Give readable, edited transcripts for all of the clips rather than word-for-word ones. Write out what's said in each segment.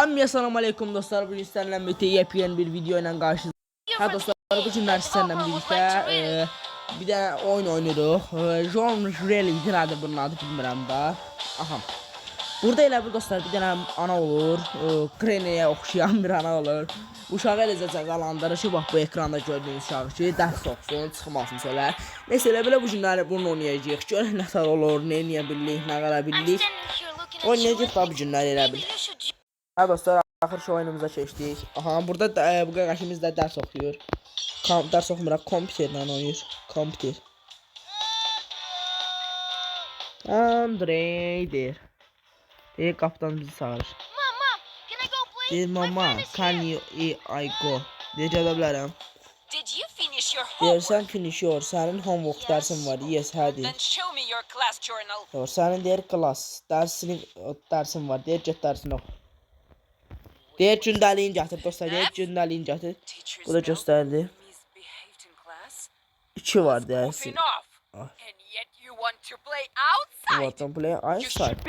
Hamıya salam aleykum dostlar. Bugün sizlerle birlikte yepyeni bir video ile karşınızdayım. Ha dostlar, bu günler sizlerle birlikte bir de oyun oynuyoruz. John Reli'dir adı, bunun adı bilmirəm da. Aha. Burada elə bir dostlar bir dənə ana olur. Krene'ye oxşayan bir ana olur. Uşağı eləcə cəzalandırır ki, bax bu ekranda gördüyünüz uşağı ki, dərs oxusun, çıxmasın söylər. Neyse elə belə bu günləri bunu oynayacağıq. Görək nə tər olur, nə eləyə bilirik, nə qara bilirik. Oynayacağıq da bu günləri elə bil. Ha dostlar, axır şu oyunumuza keçdik. Aha, burada bu qardaşımız da dərs oxuyur. Dərs oxumur, kompüterlə oynayır. Kompüter. Andrey'dir. Deyir, kaptan bizi çağırır. Deyir, mama, can I go? Deyir, gələ bilərəm. Deyir, sən finish your, sənin homework dərsin var. Yes, hadi. Deyir, sənin deyir, class, dərsin var. Deyir, get dərsini oxu. Deyir, gündəliyin gətir, dostlar, deyir, gündəliyin gətir. Bu da göstərdi. 2 var deyərsin. Want to play outside.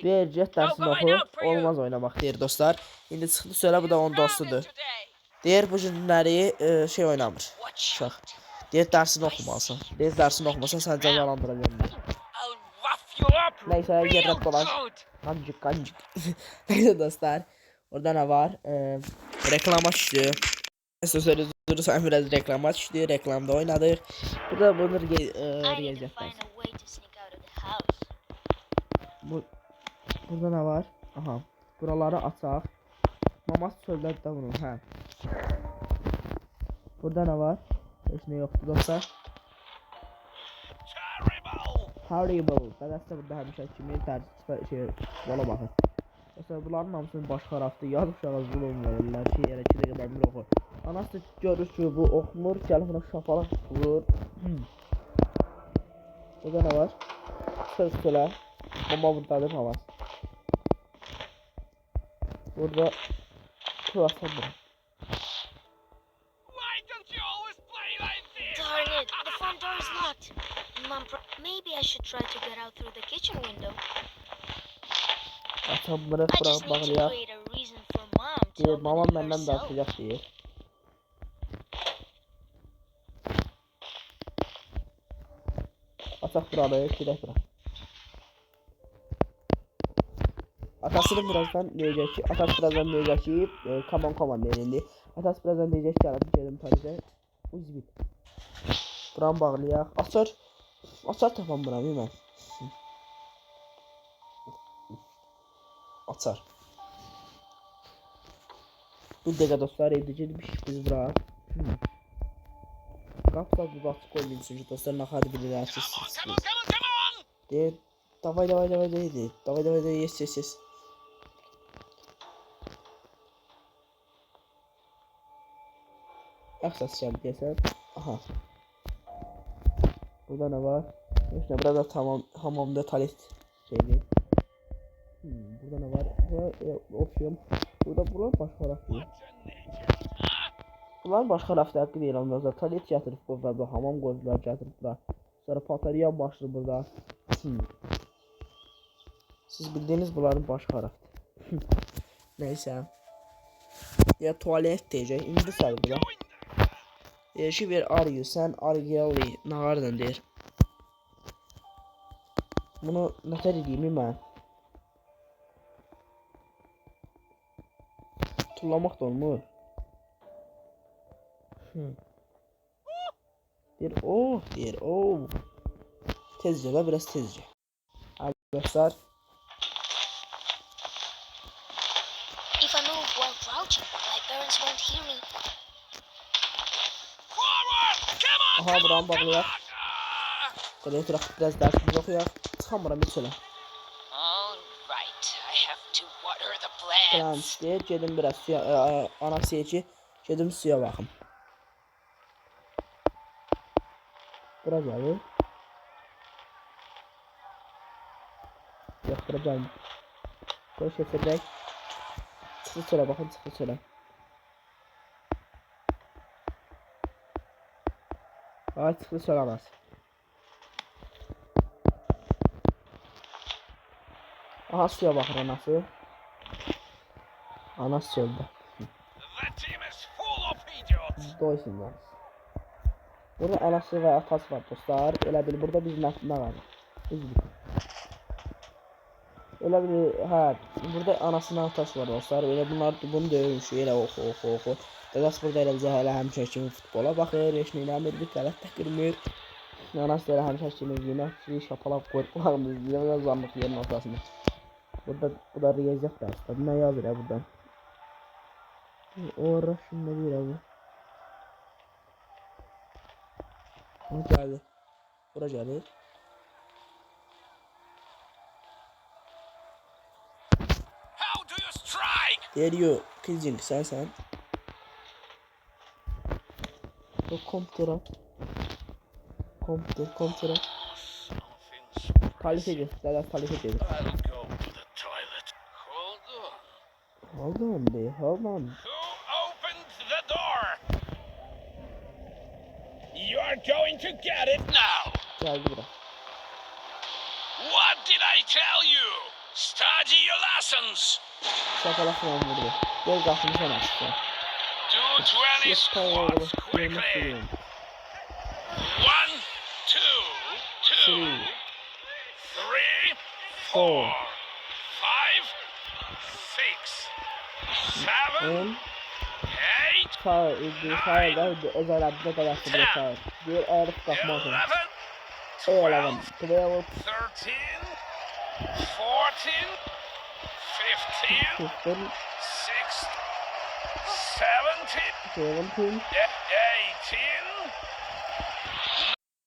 Deyir, get dərsini oxu. Olmaz oynamaq, deyir dostlar. İndi çıxdı söylə, bu da onun dostudur. Deyir, bu günləri şey oynamır. Uşaq. Deyir, dərsini oxumalısın. Deyir, dərsini oxumasan sən cəzalandıracağım. Neyse, yerlə dolaş. Kancık. Neyse dostlar. Orada ne var? Reklama düştü. Neyse söylüyorsan biraz reklama düştü. Reklamda oynadık. Burada bunu riyazet burada ne var? Aha. Buraları açaq. Mamas söylədi də bunu. Hə. Burada ne var? Heç nə yoxdur dostlar. Horrible. Bədəstə burada həmişə kimi tərsi şey yola baxın. Mesela bunların hamısının baş xarabdır. Yaz uşağa zulüm verirlər ki, yerə 2 dəqiqə bir oxu. Anası görür ki, bu oxumur, gəlib buna şapalaq vurur. Burada ne var? Sölə. Bomba buradadır havas. Burada kurasam bura. Darn it, the front door is locked. Mom, maybe I should try to get out through the kitchen window. Atam bırak I just need to bağlayak. create a reason for mom to Deyir, open mamam it məndən herself. dartacaq deyir. Açaq buranı, gedək bura. Atasını birazdan diyecek ki, come on deyildi. Atası birazdan diyecek ki, gelim Paris'e. Uzbit. Buranı bağlayak. Açar tapam buranı mən. Açar. Bir dəqiqə dostlar, edəcəkmiş biz bura. Qapıda bir açıq qoymayın ki, dostlar, naxarı bilirsiniz. Deyir, davay deyir. Davay, yes. Əxsas gəldi deyəsən. Aha. Burada ne var? İşte burada tamam hamamda tuvalet şeydi. Burada ne var? Opsiyon. Bunlar başka taraf değil. Bunlar başka tarafta hakkı değil ondan tuvalet yatırıp burada hamam koydular yatırıp burada. Sonra patariyan başlı burada. Siz bildiğiniz bunların başka tarafta. Neyse. Ya tuvalet diyecek. İndi sayı burada. She where are you? Sen Argeli nağardan deyir. Bunu nətər edeyim mən? Tullamaq da olmur. Deyir, Tezcə və biraz tezcə. Arkadaşlar. If I move while crouching, my parents won't hear me. Aha, buranı bağlayaq. Qırıya oturaq, biraz dərsimizi oxuyaq. Çıxamıram, bir sölə. Plants deyir, gedim biraz suya, anası deyir ki, gedim suya baxım. Bura gəlir. Yox, bura gəlmir. Bura keçirək. Çıxdı sölə, baxın, çıxdı sölə. Çıktı söylemez. Aha suya bakır anası. Anas çöldə. The team is full of idiots. Doysunlar. Burada anası və atası var dostlar. Elə bil burada biz nə var? Üzülük. Elə bil burada anasının atası var dostlar. Elə bunlar bunu döymüş. Elə oxu. Dədas burada elə bizə hələ həmişə kimi futbola baxır. Heç nə eləmir, bir qələt də qırmır. Anası elə həmişə kimi yine şapalaq qoyur qulağımız. Yine uzanlıq yerin ortasında. Burada bu da riyaziyyat dərsi. Nə yazır ya buradan? Ora şimdi bir abi. Bu geldi. Bura geldi. How do you strike? Geliyor kızcık sen. Bu komutanı. Komutanı. Something's Talif ediyor. Zaten talif ediyor. I'll go to the toilet. Hold on. Hold on. Who opened the door? You are going to get it now. Geldi bura. What did I tell you? Study your lessons. Şapalak falan vurdu. Gel kapını sen açtın. Do 20 squats quickly. 1, 2, 2, 3, 4, 5, 6, 7, 8, Sağır da özel adına da yaptı bile sağır. Bir ağırlık kapma olsun. 11, 12, 11, 12, 13, 14, 15, 15, 16, 17, 17. 18.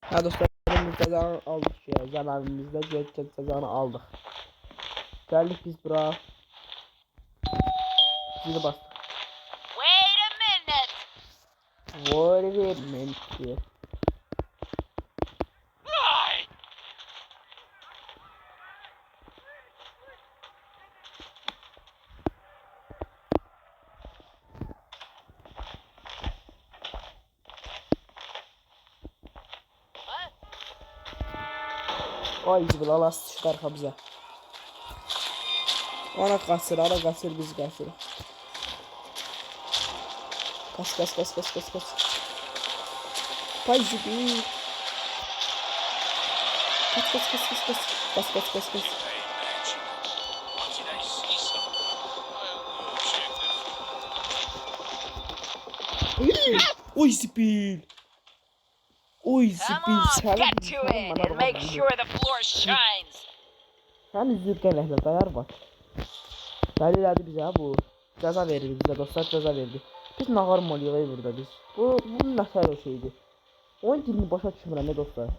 Ha dostlar biz cezanı aldık ya. Zamanımızda gerçek cezanı aldık. Geldik biz bura. Zili bastık. Wait a minute. Vay vermeyin diye. Ay! What? Ay gibi alas çıkar kabza. Ana kasır biz kasır. Kas. Pay gibi. Kas. Hey, Mitch. What did I see some? I'll check the Oy spil. Come on, get to it and make sure the floor shines. Sen üzülken ehlet ayar bak. Geldi bize bu. Ceza verdi bize dostlar ceza verdi. Biz nağar malıyıq burada biz. Bu nəsər o şeydi. Oyun dilini başa düşmürəm ne dostlar.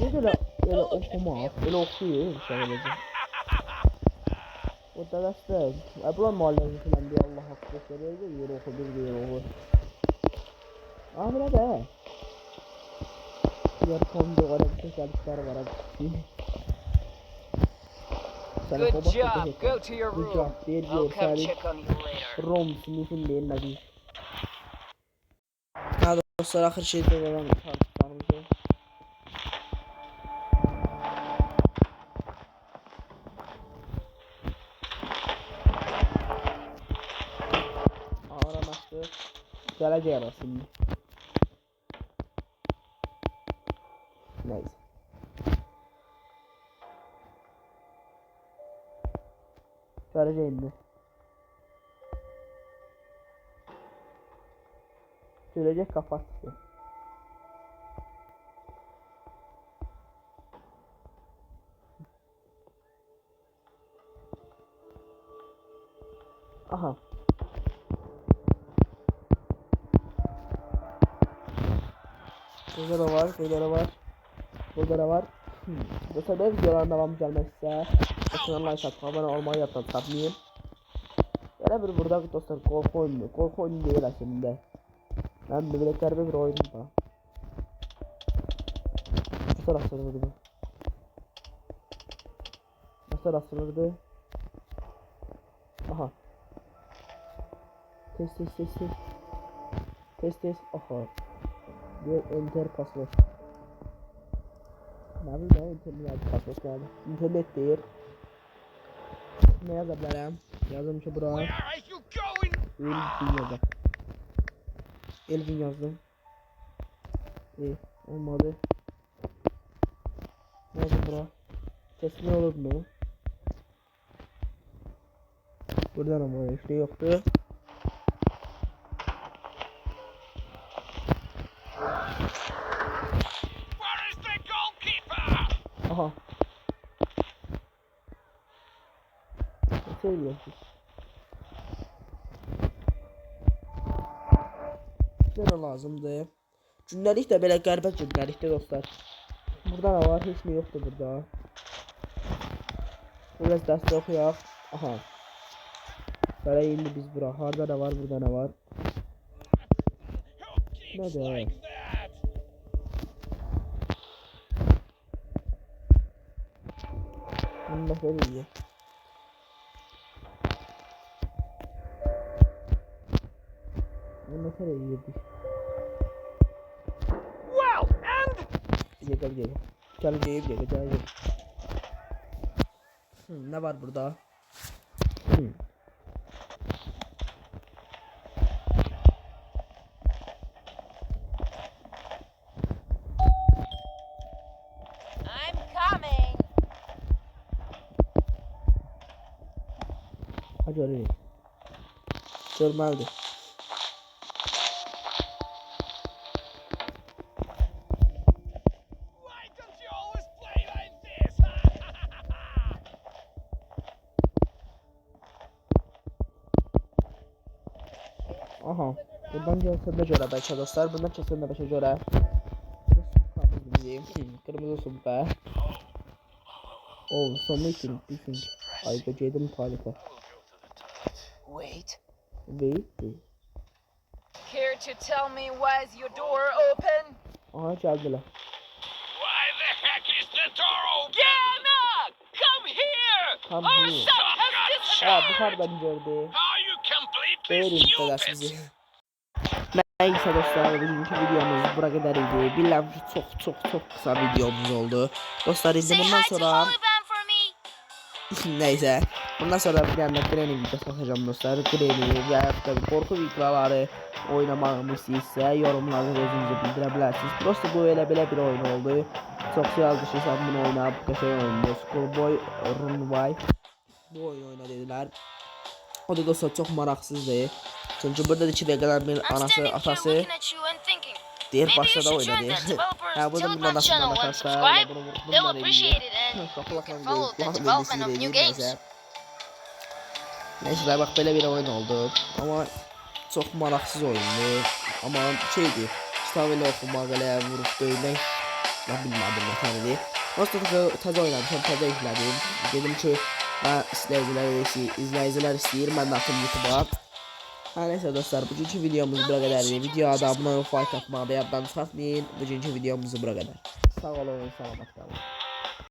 Biz elə oxumaq, elə oxuyur şəhərəcək. O da dəstək. Bunlar müəllimə filan deyə Allah haqqı göstərir. Yer oxu, bir yer oxu. Amına da. Yer komdu var, bir təsəlliklər var abi. Good job. Go to your room. I'll come check on you later. Rom sınıfın değil nabi. Ha dostlar axır şeydə olan tartışmanımızı. Aramışdı. Gələcək arasında. Neyse. Gələcək indi. Görecek kapattı. Aha. Burada da var, burada da var. Bu sefer videoların devamı gelmezse kanala like atmayı, abone olmayı yapmayın. Yine bir burada dostlar korku oyunu değil aslında. Ben bebeklerbe bir oyun var. Nasıl rastlanırdı bu? Nasıl rastlanırdı? Aha. Test. Aha. Bir enter password. Ne bileyim internet password yani. İnternet değil. Ne yazabilirim? Yazdım ki bura. Where are you going? Elvin yazdım. Elvin yazdım. Olmadı. Ne oldu bura? Ses ne olur mu? Buradan ama işte yoktu. Where is the goalkeeper? Aha. Ne söylüyorsun? Nere lazımdı? Günlük de böyle qəribə günlükdə dostlar. Burada ne var? Hiç mi yoktu burada? Biraz dəstə oxuyaq. Aha. Böyle indi biz bura. Harda ne var? Burada ne var? Who keeps Ne de? like that? Bunu da söyleyeyim. Bunu da söyleyeyim. Well, and Gel. Gel. Ne var burada? I'm coming. Hadi oraya. Görmelidir. why don't you always play like this? Aha. Buradan gelse de göre belki dostlar. Bundan kesin de başa göre. Kırmızı sumka. Oh, sonu için düşün. Ay böceğim tuvalete. Wait. Wait. Care to tell me why's your door open? Aha geldiler. Why the heck is the door open? Yana, come here. Come Our here. son has Aa disappeared. dışarıdan gördü. Are you completely Değilim kadar stupid? sizi. Neyse dostlar bugünkü videomuz buraya kadar idi. Bilmem ki çok kısa videomuz oldu. Dostlar Say bundan hi to sonra Olivan for me. neyse. Bundan sonra bir tane Granny videosu atacağım dostlar. Granny ve tabii korku videoları oynamamı ise yorumlarda özünüzü bildirebilirsiniz. Prosto bu öyle bir oyun oldu. Çok yazmışsam bunu oynayıp bu şey oynuyor. Schoolboy Runway. Bu oyunu dediler. O da dostlar çok maraksızdı. Çünkü burada 2 dakikadan bir I'm anası standing here atası looking at you and thinking. diğer Maybe you başta da should join oynadı. the developers Ha burada Telegram nasıl channel and arkadaşlar subscribe. bunu vurdum They'll böyle appreciate it and you can follow the development of new games. Neyse bak böyle bir oyun oldu ama çok maraksız oyundu ama şeydi kitabıyla okumak öyle vurup dövmek ben bilmedim ne tanıdı. Aslında taze oynamışım taze yükledim dedim ki ben izleyiciler isteyir ben de atım YouTube'a. Neyse dostlar bugünkü videomuz buraya kadardı. Videoya da abone olup like atmayı da yapmayı unutmayın. Bugünkü videomuz buraya kadar. Sağ olun, selamat kalın.